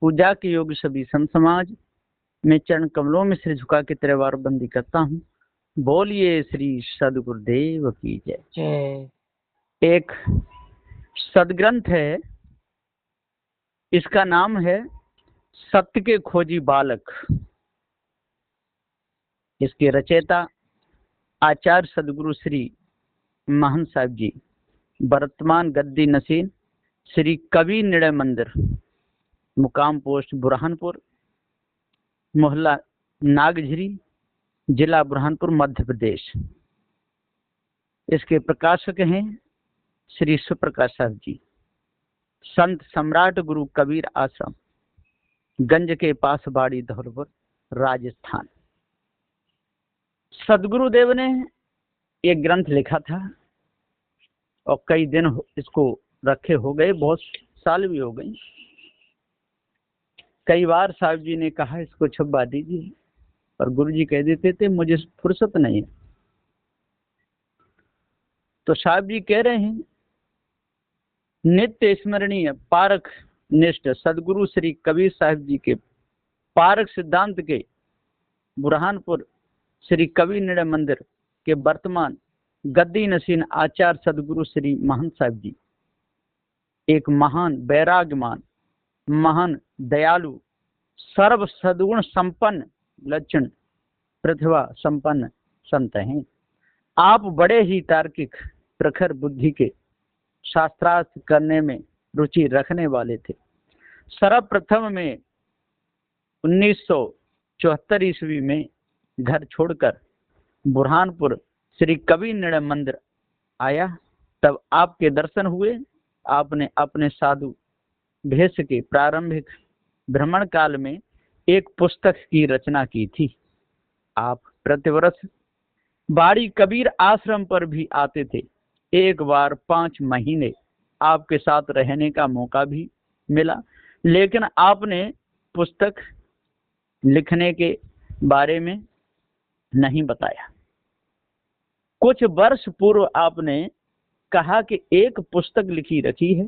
पूजा के योग्य सभी संत समाज में चरण कमलों में सिर झुका के त्रिवार बंदी करता हूँ। बोलिए श्री सदगुरुदेव की जय। एक सदग्रंथ है, इसका नाम है सत्य के खोजी बालक। इसके रचयिता आचार्य सदगुरु श्री महंत साहब जी, वर्तमान गद्दी नसीन श्री कवि निर्णय मंदिर, मुकाम पोस्ट बुरहानपुर, मोहल्ला नागझरी, जिला बुरहानपुर, मध्य प्रदेश। इसके प्रकाशक हैं श्री सुप्रकाश साहब जी, संत सम्राट गुरु कबीर आश्रम, गंज के पास बाड़ी, धौलपुर, राजस्थान। सदगुरुदेव ने एक ग्रंथ लिखा था और कई दिन इसको रखे हो गए, बहुत साल भी हो गए। कई बार साहब जी ने कहा इसको छपवा दीजिए, पर गुरु जी कह देते थे मुझे फुर्सत नहीं है। तो साहब जी कह रहे हैं, नित्य स्मरणीय पारक निष्ठ सदगुरु श्री कबीर साहब जी के पारक सिद्धांत के बुरहानपुर श्री कवि निर्णय मंदिर के वर्तमान गद्दी नसीन आचार्य सदगुरु श्री महंत साहब जी एक महान वैराग्यमान, महान दयालु, सर्व सद्गुण संपन्न, लक्षण प्रतिभा संपन्न संत हैं। आप बड़े ही तार्किक, प्रखर बुद्धि के, शास्त्रार्थ करने में रुचि रखने वाले थे। सर्वप्रथम में 1974 ईस्वी में घर छोड़कर बुरहानपुर श्री कवि निर्णय मंदिर आया। तब आपके दर्शन हुए। आपने अपने साधु भेष के प्रारंभिक भ्रमण काल में एक पुस्तक की रचना की थी। आप प्रतिवर्ष बाड़ी कबीर आश्रम पर भी आते थे। एक बार 5 महीने आपके साथ रहने का मौका भी मिला, लेकिन आपने पुस्तक लिखने के बारे में नहीं बताया। कुछ वर्ष पूर्व आपने कहा कि एक पुस्तक लिखी रखी है,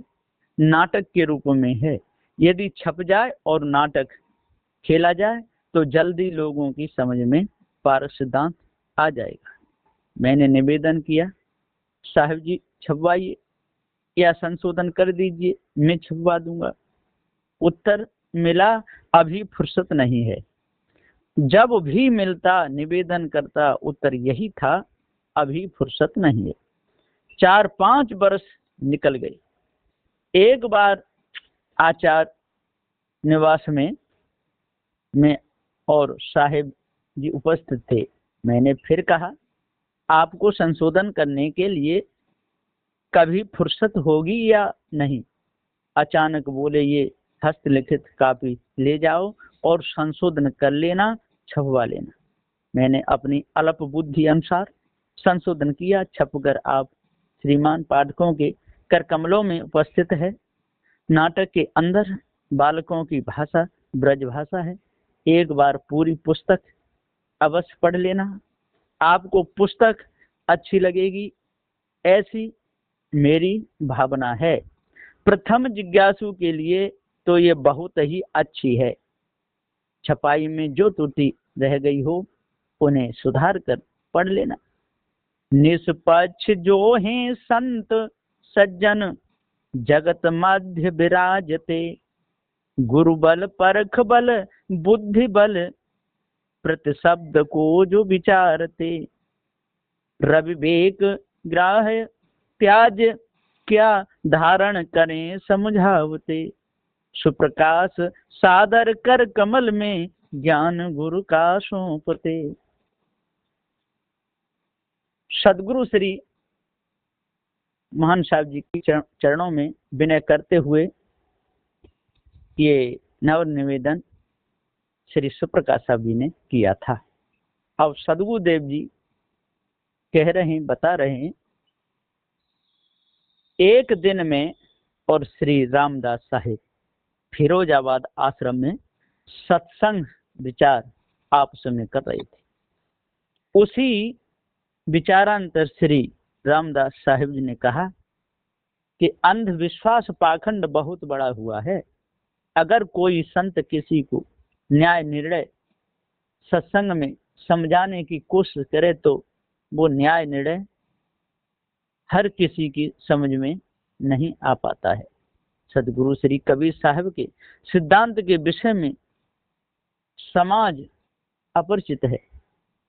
नाटक के रूप में है। यदि छप जाए और नाटक खेला जाए तो जल्दी लोगों की समझ में पारक सिद्धांत आ जाएगा। मैंने निवेदन किया, साहब जी छपवाइए या संशोधन कर दीजिए, मैं छपवा दूंगा। उत्तर मिला, अभी फुर्सत नहीं है। जब भी मिलता निवेदन करता, उत्तर यही था, अभी फुर्सत नहीं है। 4-5 वर्ष निकल गए। एक बार आचार्य निवास में मैं और साहेब जी उपस्थित थे। मैंने फिर कहा, आपको संशोधन करने के लिए कभी फुर्सत होगी या नहीं? अचानक बोले, ये हस्तलिखित कापी ले जाओ और संशोधन कर लेना, छपवा लेना। मैंने अपनी अल्प बुद्धि अनुसार संशोधन किया। छपकर आप श्रीमान पाठकों के कर कमलों में उपस्थित है। नाटक के अंदर बालकों की भाषा ब्रज भाषा है। एक बार पूरी पुस्तक अवश्य पढ़ लेना, आपको पुस्तक अच्छी लगेगी, ऐसी मेरी भावना है। प्रथम जिज्ञासु के लिए तो ये बहुत ही अच्छी है। छपाई में जो त्रुटि रह गई हो उन्हें सुधार कर पढ़ लेना। निष्पक्ष जो हैं संत सज्जन, जगत मध्य विराजते, गुरु बल परख बल बुद्धि बल, प्रति शब्द को जो विचारते, रविवेक ग्राह्य त्याज क्या धारण करें समझावते, सुप्रकाश सादर कर कमल में, ज्ञान गुरु का सौंपते। सदगुरु श्री महान साहब जी के चरणों में विनय करते हुए ये नव निवेदन श्री सुप्रकाश साहब जी ने किया था। अब सदगुरुदेव जी कह रहे हैं, बता रहे हैं, एक दिन में और श्री रामदास साहिब फिरोजाबाद आश्रम में सत्संग विचार आपस में कर रहे थे। उसी विचारांतर श्री रामदास साहिब जी ने कहा कि अंधविश्वास पाखंड बहुत बड़ा हुआ है। अगर कोई संत किसी को न्याय निर्णय सत्संग में समझाने की कोशिश करे तो वो न्याय निर्णय हर किसी की समझ में नहीं आ पाता है। सदगुरु श्री कबीर साहब के सिद्धांत के विषय में समाज अपरिचित है।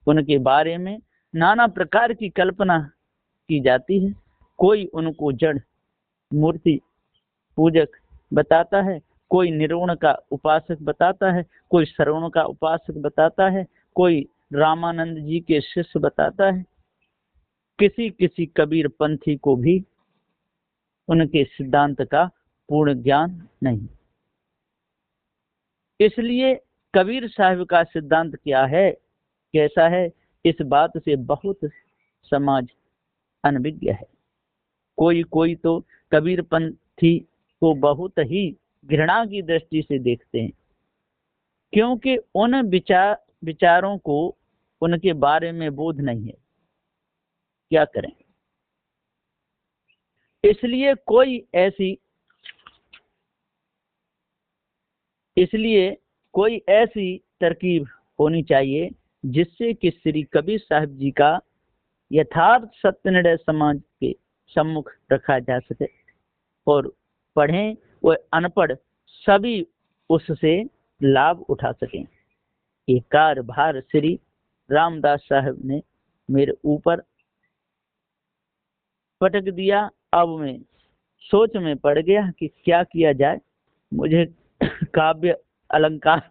उनके बारे में नाना प्रकार की कल्पना की जाती है। कोई उनको जड़ मूर्ति पूजक बताता है, कोई निर्गुण का उपासक बताता है, कोई श्रवण का उपासक बताता है, कोई रामानंद जी के शिष्य बताता है। किसी किसी कबीर पंथी को भी उनके सिद्धांत का पूर्ण ज्ञान नहीं। इसलिए कबीर साहब का सिद्धांत क्या है, कैसा है, इस बात से बहुत समाज अनभिज्ञ है। कोई कोई तो कबीर पंथी को बहुत ही घृणा की दृष्टि से देखते हैं, क्योंकि उन विचारों को उनके बारे में बोध नहीं है। क्या करें? इसलिए कोई ऐसी तरकीब होनी चाहिए जिससे कि श्री कबीर साहब जी का यथार्थ सत्य निर्णय समाज के सम्मुख रखा जा सके और पढ़ें व अनपढ़ सभी उससे लाभ उठा सकें। ये कार्यभार श्री रामदास साहब ने मेरे ऊपर पटक दिया। अब मैं सोच में पड़ गया कि क्या किया जाए। मुझे काव्य अलंकार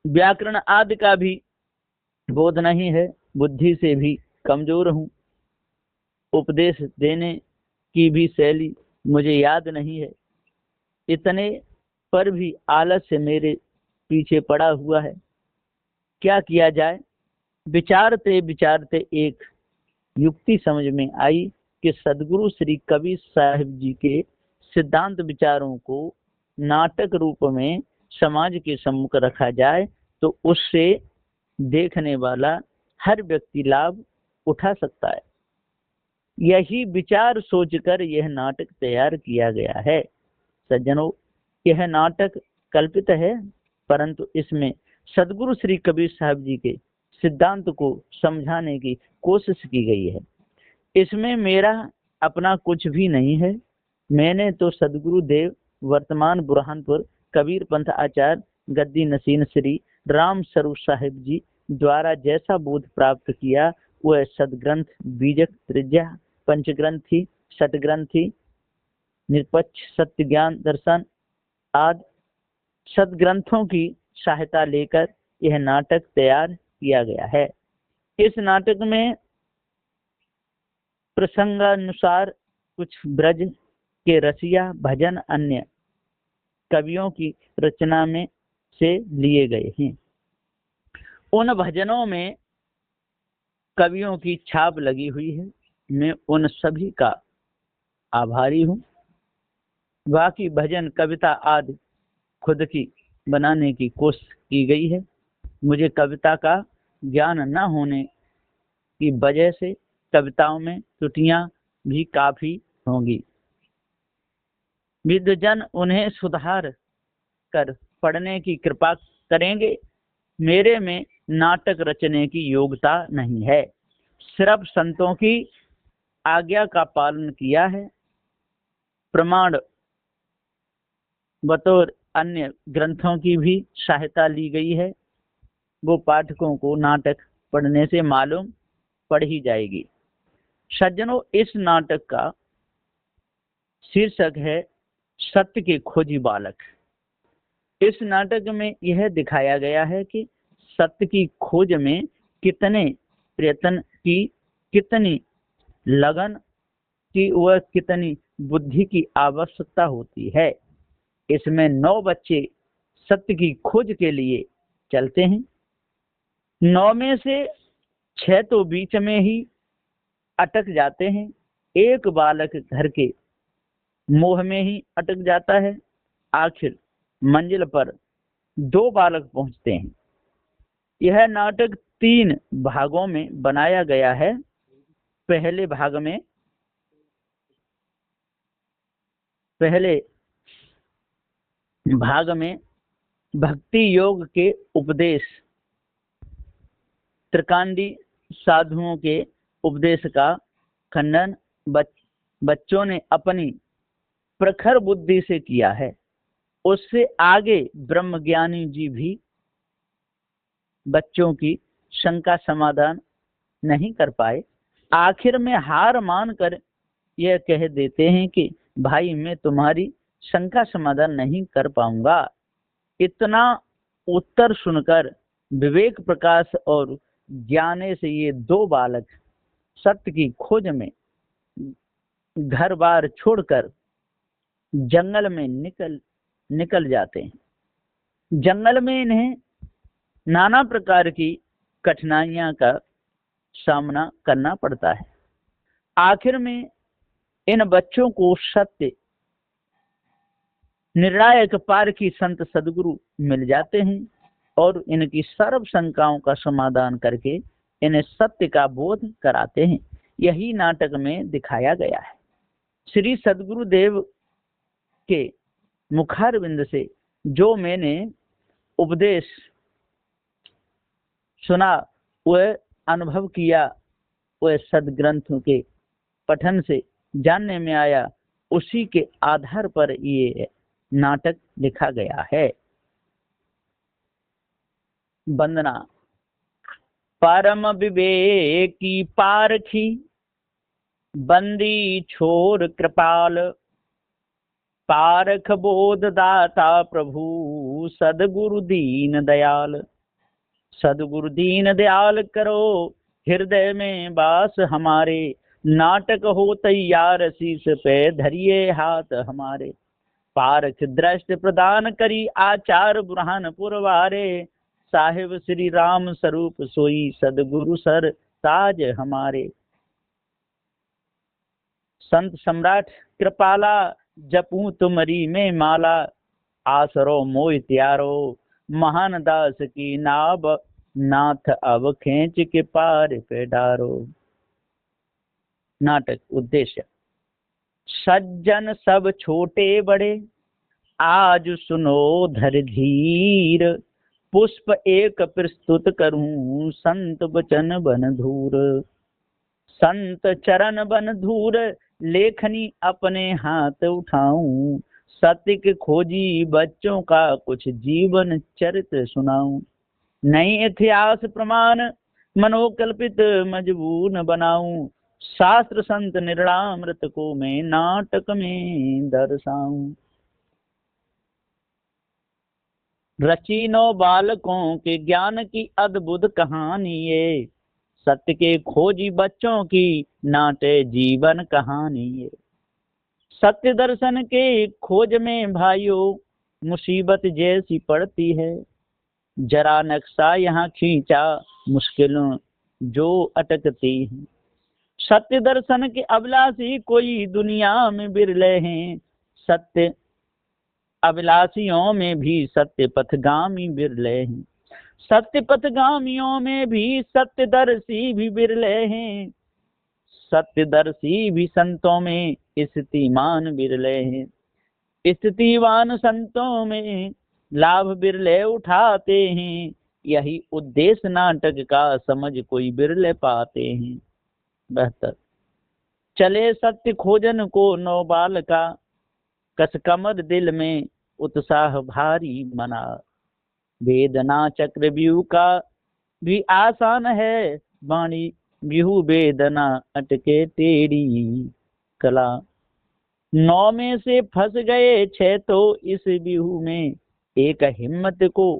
व्याकरण आदि का भी बोध नहीं है। बुद्धि से भी कमजोर हूँ। उपदेश देने की भी शैली मुझे याद नहीं है। इतने पर भी आलस्य मेरे पीछे पड़ा हुआ है। क्या किया जाए? विचारते विचारते एक युक्ति समझ में आई कि सदगुरु श्री कबीर साहिब जी के सिद्धांत विचारों को नाटक रूप में समाज के सम्मुख रखा जाए तो उससे देखने वाला हर व्यक्ति लाभ उठा सकता है। यही विचार सोचकर यह नाटक तैयार किया गया है। सज्जनों, यह नाटक कल्पित है, परंतु इसमें सदगुरु श्री कबीर साहब जी के सिद्धांत को समझाने की कोशिश की गई है। इसमें मेरा अपना कुछ भी नहीं है। मैंने तो सदगुरु देव वर्तमान बुरहानपुर कबीर पंथ आचार्य गद्दी नसीन श्री राम स्वरूप साहिब जी द्वारा जैसा बोध प्राप्त किया वह सदग्रंथ बीजक त्रिज्या पंचग्रंथी शतग्रंथी निरपक्ष सत्य ज्ञान दर्शन आदि सदग्रंथों की सहायता लेकर यह नाटक तैयार किया गया है। इस नाटक में प्रसंगानुसार कुछ ब्रज के रसिया भजन अन्य कवियों की रचना में से लिए गए हैं। उन भजनों में कवियों की छाप लगी हुई है। मैं उन सभी का आभारी हूँ। बाकी भजन कविता आदि खुद की बनाने की कोशिश की गई है। मुझे कविता का ज्ञान न होने की वजह से कविताओं में त्रुटियां भी काफी होंगी। विद्वजन उन्हें सुधार कर पढ़ने की कृपा करेंगे। मेरे में नाटक रचने की योग्यता नहीं है। सिर्फ संतों की आज्ञा का पालन किया है। प्रमाण बतौर अन्य ग्रंथों की भी सहायता ली गई है। वो पाठकों को नाटक पढ़ने से मालूम पड़ ही जाएगी। सज्जनों, इस नाटक का शीर्षक है सत्य के खोजी बालक। इस नाटक में यह दिखाया गया है कि सत्य की खोज में कितने प्रयत्न की, कितनी लगन की व कितनी बुद्धि की आवश्यकता होती है। इसमें 9 बच्चे सत्य की खोज के लिए चलते हैं। 9 में से 6 तो बीच में ही अटक जाते हैं। एक बालक घर के मोह में ही अटक जाता है। आखिर मंजिल पर 2 बालक पहुंचते हैं। यह नाटक 3 भागों में बनाया गया है। पहले भाग में पहले भाग में भक्ति योग के उपदेश, त्रिकांडी साधुओं के उपदेश का खंडन बच्चों ने अपनी प्रखर बुद्धि से किया है। उससे आगे ब्रह्मज्ञानी जी भी बच्चों की शंका समाधान नहीं कर पाए। आखिर में हार मानकर यह कह देते हैं कि भाई मैं तुम्हारी शंका समाधान नहीं कर पाऊंगा। इतना उत्तर सुनकर विवेक प्रकाश और ज्ञाने से ये दो बालक सत्य की खोज में घर बार छोड़कर जंगल में निकल जाते हैं। जंगल में इन्हें नाना प्रकार की कठिनाइयां का सामना करना पड़ता है। आखिर में इन बच्चों को सत्य निर्णायक पार की संत सदगुरु मिल जाते हैं और इनकी सर्व शंकाओं का समाधान करके इन्हें सत्य का बोध कराते हैं। यही नाटक में दिखाया गया है। श्री सदगुरुदेव के मुखारविंद से जो मैंने उपदेश सुना, वह अनुभव किया, वह सदग्रंथों के पठन से जानने में आया, उसी के आधार पर ये नाटक लिखा गया है। वंदना। परम विवेकी पारखी बंदी छोर कृपाल, पारख बोध दाता प्रभु सदगुरु दीन दयाल। सदगुरु दीन दयाल करो हृदय में वास हमारे, नाटक हो तैयार शीश पे धरिए हाथ हमारे। पारख दृष्ट प्रदान करी आचार बुरहान पुरवारे, साहिब श्री राम स्वरूप सोई सदगुरु सर ताज हमारे। संत सम्राट कृपाला जपूं तुमरी में माला, आसरो मोह त्यारो महान दास की नाब, नाथ अब खेच के पार पे डारो। नाटक उद्देश्य। सज्जन सब छोटे बड़े आज सुनो धर धीर, पुष्प एक प्रस्तुत करूं संत बचन बन धूर। संत चरण बन धूर लेखनी अपने हाथ उठाऊं, सत्य के खोजी बच्चों का कुछ जीवन चरित्र सुनाऊं। नई इतिहास प्रमाण मनोकल्पित मजबूर बनाऊं, शास्त्र संत निर्णामृत को मैं नाटक में दर्शाऊं। रचीनो बालकों के ज्ञान की अद्भुत कहानी ये, सत्य के खोजी बच्चों की नाटे जीवन कहानी ये। सत्य दर्शन के खोज में भाइयों मुसीबत जैसी पड़ती है, जरा नक्शा यहाँ खींचा मुश्किलों जो अटकती है। सत्य दर्शन के अभिलाषी कोई दुनिया में बिरले हैं, सत्य अभिलाषियों में भी सत्य पथगामी बिरले हैं। सत्य पथगामियों में भी सत्यदर्शी भी बिरले हैं, सत्यदर्शी भी संतों में स्थितिमान बिरले हैं। स्थितिवान संतों में लाभ बिरले उठाते हैं, यही उद्देश्य नाटक का समझ कोई बिरले पाते हैं। बेहतर चले सत्य खोजन को नौ बाल का, कस कमर दिल में उत्साह भारी मना। वेदना चक्रव्यूह का भी आसान है वाणी, व्यूह वेदना अटके टेढ़ी कला। 9 में से फंस गए 6 तो इस व्यूह में, एक हिम्मत को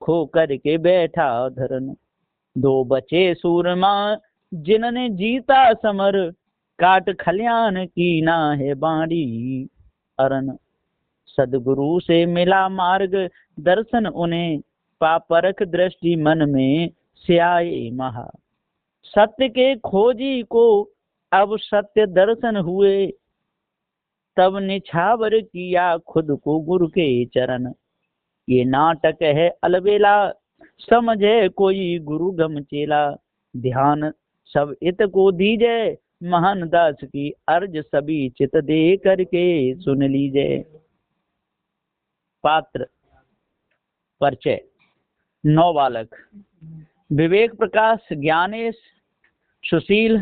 खो करके बैठा धरन। 2 बचे सूरमा जिनने जीता समर, काट खलियान की ना है बाड़ी अरन। सदगुरु से मिला मार्ग दर्शन उन्हें, पापरख दृष्टि मन में स्याए महा। सत्य के खोजी को अब सत्य दर्शन हुए, तब निछावर किया खुद को गुरु के चरण। ये नाटक है अलबेला समझे कोई गुरु गम चेला, ध्यान सब इत को दीजे महान दास की अर्ज सभी चित दे करके सुन लीजिए। पात्र परिचय। 9 बालक। विवेक प्रकाश, ज्ञानेश, सुशील,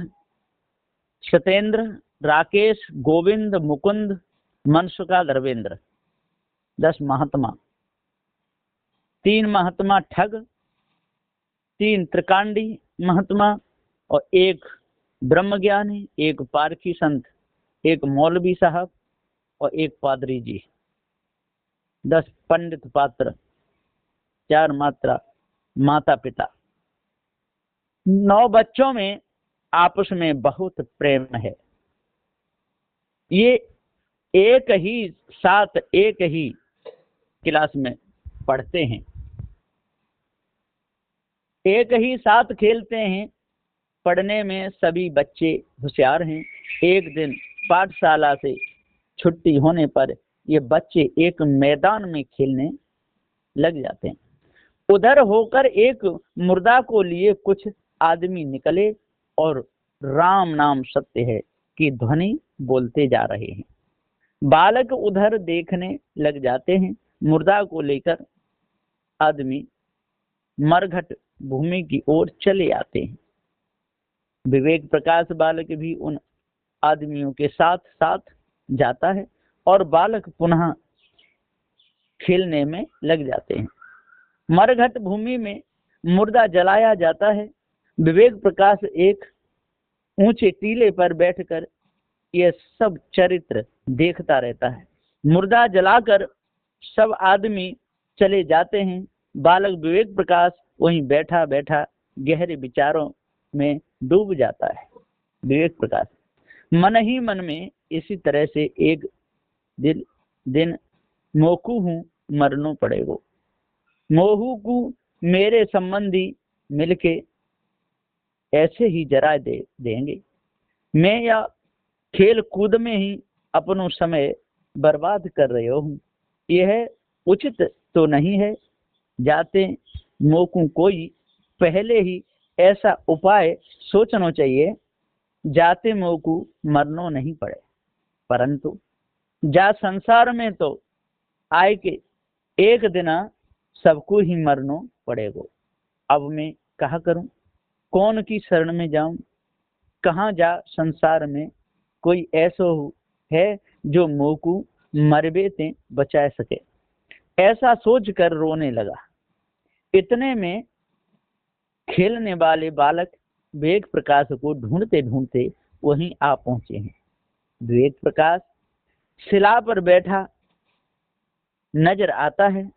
सत्येंद्र, राकेश, गोविंद, मुकुंद, मनसुका, धर्मेंद्र। 10 महात्मा। 3 महात्मा ठग, 3 त्रिकांडी महात्मा और 1 ब्रह्मज्ञानी, 1 पारखी संत, 1 मौलवी साहब और 1 पादरी जी। 10 पंडित पात्र, 4 मात्रा माता पिता। 9 बच्चों में आपस में बहुत प्रेम है। ये एक ही साथ एक ही क्लास में पढ़ते हैं, एक ही साथ खेलते हैं। पढ़ने में सभी बच्चे होशियार हैं। एक दिन पाठशाला से छुट्टी होने पर ये बच्चे एक मैदान में खेलने लग जाते हैं। उधर होकर एक मुर्दा को लिए कुछ आदमी निकले और राम नाम सत्य है की ध्वनि बोलते जा रहे हैं। बालक उधर देखने लग जाते हैं। मुर्दा को लेकर आदमी मरघट भूमि की ओर चले आते हैं। विवेक प्रकाश बालक भी उन आदमियों के साथ साथ जाता है और बालक पुनः खेलने में लग जाते हैं। मरघट भूमि में मुर्दा जलाया जाता है। विवेक प्रकाश एक ऊंचे टीले पर बैठकर यह सब चरित्र देखता रहता है। मुर्दा जलाकर सब आदमी चले जाते हैं। बालक विवेक प्रकाश वहीं बैठा बैठा गहरे विचारों में डूब जाता है। विवेक प्रकाश मन ही मन में इसी तरह से एक दिन मोकू हूँ मरनो पड़ेगो। मोहू को मेरे संबंधी मिलके ऐसे ही जरा देंगे। मैं या खेल कूद में ही अपनो समय बर्बाद कर रहे हूँ। यह उचित तो नहीं है। जाते मोकू कोई पहले ही ऐसा उपाय सोचना चाहिए जाते मोकू मरनो नहीं पड़े। परंतु जा संसार में तो आए के एक दिन सबको ही मरनो पड़ेगो। अब मैं कहा करूं, कौन की शरण में जाऊं, कहाँ जा संसार में कोई ऐसो है जो मोकू मरबे ते बचा सके। ऐसा सोच कर रोने लगा। इतने में खेलने वाले बालक विवेक प्रकाश को ढूंढते ढूंढते वहीं आ पहुंचे हैं। विवेक प्रकाश शिला पर बैठा नजर आता है।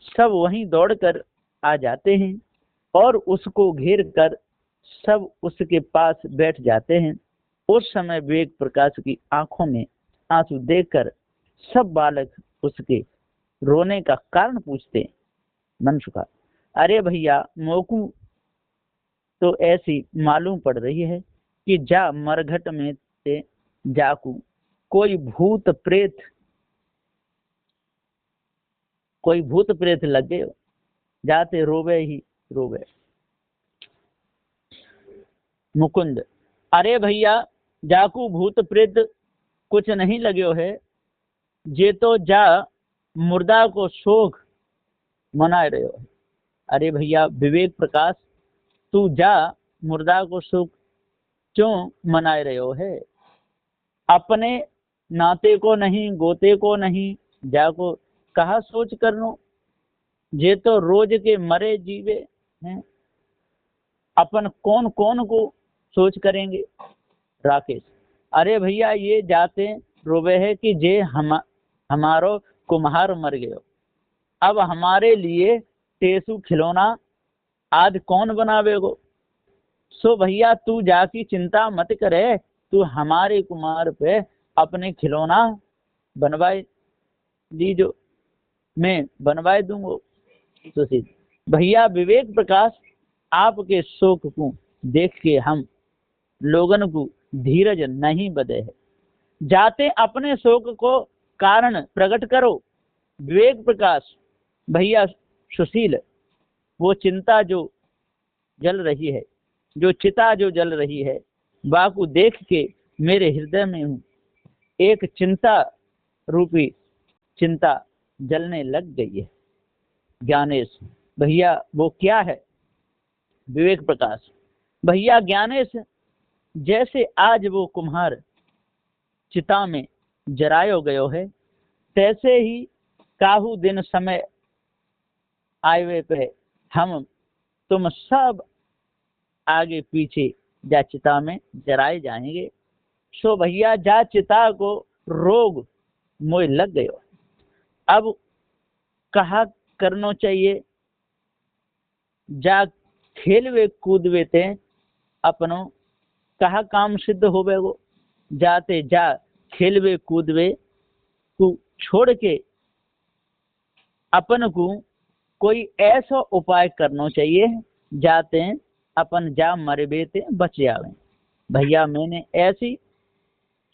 सब वहीं दौड़कर आ जाते हैं और उसको घेर कर सब उसके पास बैठ जाते हैं। उस समय विवेक प्रकाश की आंखों में आंसू देखकर सब बालक उसके रोने का कारण पूछते। मनसुखा, अरे भैया, मोकू तो ऐसी मालूम पड़ रही है कि जा मरघट में से जाकू कोई भूत प्रेत लगे जाते रोवे ही रोवे। मुकुंद, अरे भैया, जाकू भूत प्रेत कुछ नहीं लगे है। जे तो जा मुर्दा को शोक मना रहे हो। अरे भैया विवेक प्रकाश, तू जा मुर्दा को शोक क्यों मना रहे हो है। अपने नाते को नहीं, गोते को नहीं, जाको कहा सोच कर लो। जे तो रोज के मरे जीवे हैं, अपन कौन कौन को सोच करेंगे। राकेश, अरे भैया, ये जाते रोवे है कि जे हमारो कुम्हार मर गयो। अब हमारे लिए टेसू खिलौना आज कौन बनावेगो। सो भैया तू जाकी चिंता मत करे, तू हमारे कुमार पे अपने खिलौना बनवाए दीजो, मैं बनवाए दूंगो। सुशील, भैया विवेक प्रकाश, आपके शोक को देख के हम लोगन को धीरज नहीं बदे है। जाते अपने शोक को कारण प्रकट करो। विवेक प्रकाश, भैया सुशील, वो चिंता जो जल रही है, जो चिता जो जल रही है, बाकू देख के मेरे हृदय में हूँ एक चिंता रूपी चिंता जलने लग गई है। ज्ञानेश, भैया वो क्या है? विवेक प्रकाश, भैया ज्ञानेश, जैसे आज वो कुम्हार चिता में जरायो गयो है, तैसे ही काहू दिन समय आयवे पे हम तुम सब आगे पीछे जा चिता में जराए जाएंगे। सो भैया जा चिता को रोग मोह लग गयो। अब कहा करनो चाहिए? जा खेलवे कूदवे ते अपनो कहा काम सिद्ध होवे वो। जाते जा खेलवे कूदवे को छोड़ के अपन को कोई ऐसा उपाय करना चाहिए जाते अपन जा मरबे ते बच जावे। भैया मैंने ऐसी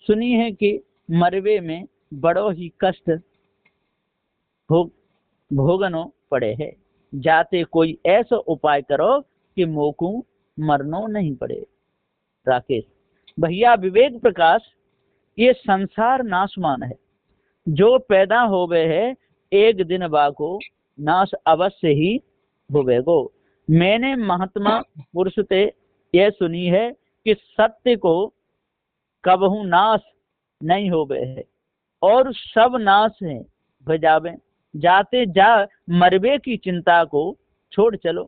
सुनी है कि मरबे में बड़ो ही कष्ट भोगनो पड़े है। जाते कोई ऐसा उपाय करो कि मोकू मरनो नहीं पड़े। राकेश, भैया विवेक प्रकाश, ये संसार नाशमान है। जो पैदा होवे है एक दिन बाको नाश अवश्य ही होवेगो। मैंने महात्मा पुरुष ते यह सुनी है कि सत्य को कबहू नाश नहीं होवे है और सब नाश है भजावे। जाते जा मरबे की चिंता को छोड़ चलो,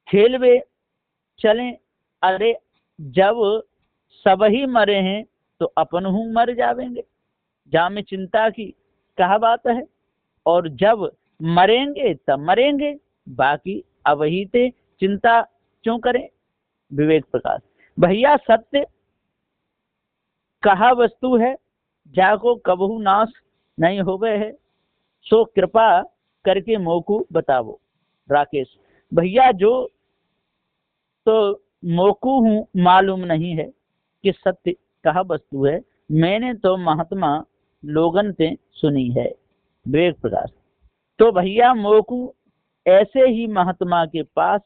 खेलवे चलें। अरे जब सब ही मरे हैं तो अपन हूँ मर जावेंगे, जा में चिंता की क्या बात है? और जब मरेंगे तब मरेंगे, बाकी अब ही ते चिंता क्यों करें? विवेक प्रकाश, भैया सत्य कहा वस्तु है, जाको कबहू नाश नहीं होवे है, सो कृपा करके मोकू बतावो। राकेश, भैया जो तो मोकू हूँ मालूम नहीं है कि सत्य कहा वस्तु है, मैंने तो महात्मा लोगन से सुनी है। विवेक प्रकाश, तो भैया मोकू ऐसे ही महात्मा के पास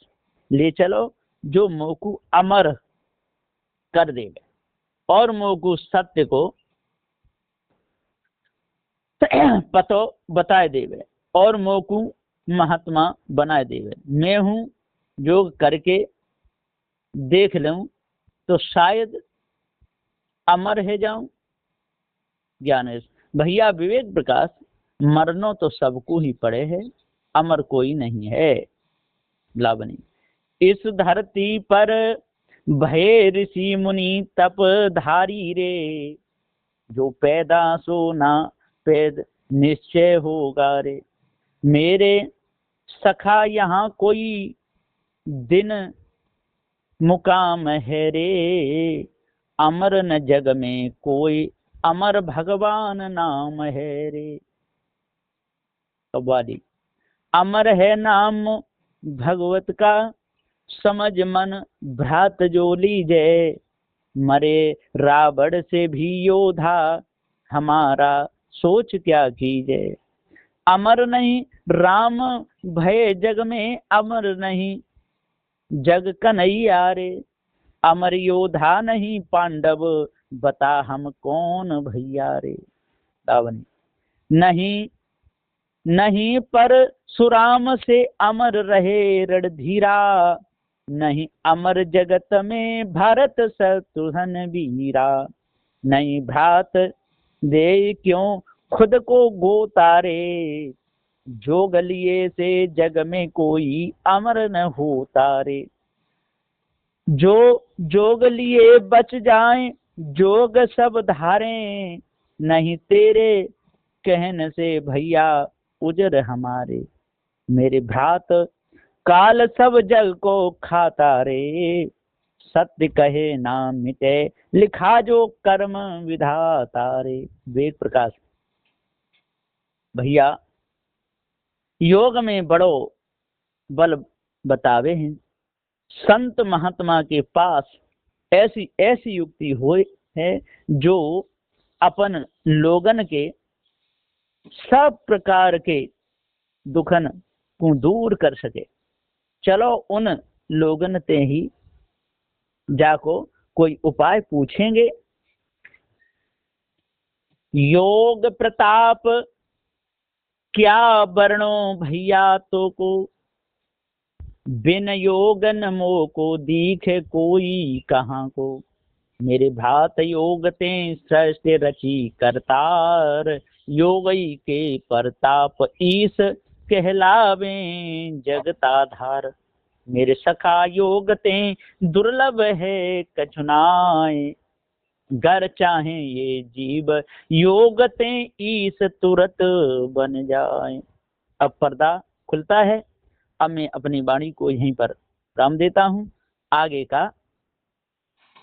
ले चलो जो मोकू अमर कर देवे और मोकू सत्य को पतो बताए देवे और मोकू महात्मा बनाए देवे। मैं हूँ योग करके देख लूं तो शायद अमर है जाऊं। ज्ञानेश, भैया विवेक प्रकाश, मरनो तो सबको ही पड़े है, अमर कोई नहीं है। लावणी, इस धरती पर भय ऋषि मुनि तप धारी रे, जो पैदा सो ना पैद निश्चय होगा रे। मेरे सखा यहाँ कोई दिन मुकाम है रे, अमर न जग में कोई अमर भगवान नाम है रे। कव्वाली, अमर है नाम भगवत का, समझ मन भ्रात जो लीजय। मरे रावण से भी योधा, हमारा सोच क्या कीजे। अमर नहीं राम भय जग में, अमर नहीं जग कन्हैया रे। अमर योधा नहीं पांडव, बता हम कौन भैया रे। रावणी, नहीं नहीं पर सुराम से अमर रहे रणधीरा, नहीं अमर जगत में भारत शत्रुघ्न वीरा। नहीं भ्रात दे क्यों खुद को गोतारे, जोग लिए से जग में कोई अमर न होता रे। जो जोग लिए बच जाएं जोग सब धारे, नहीं तेरे कहने से भैया उजर हमारे। मेरे भ्रात काल सब जग को खाता रे, सत्य कहे ना मिटे लिखा जो कर्म विधाता रे। वेद प्रकाश, भैया योग में बड़ो बल बतावे हैं। संत महात्मा के पास ऐसी ऐसी युक्ति हुई है जो अपन लोगन के सब प्रकार के दुखन को दूर कर सके। चलो उन लोगन ते ही जाको कोई उपाय पूछेंगे। योग प्रताप क्या वर्णो भैया तो को, बिन योग न मोको दीखे कोई कहाँ को। मेरे भ्रात योग ते सृष्टि रची करतार, योगी के प्रताप ईस कहलावे जगताधार। मेरे सखा योग ते दुर्लभ है कछुनाए, घर चाहे ये जीव योग ते ईस तुरत बन जाए। अब पर्दा खुलता है। अब मैं अपनी वाणी को यहीं पर राम देता हूँ, आगे का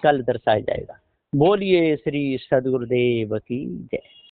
कल दर्शाया जाएगा। बोलिए श्री सद्गुरुदेव की जय।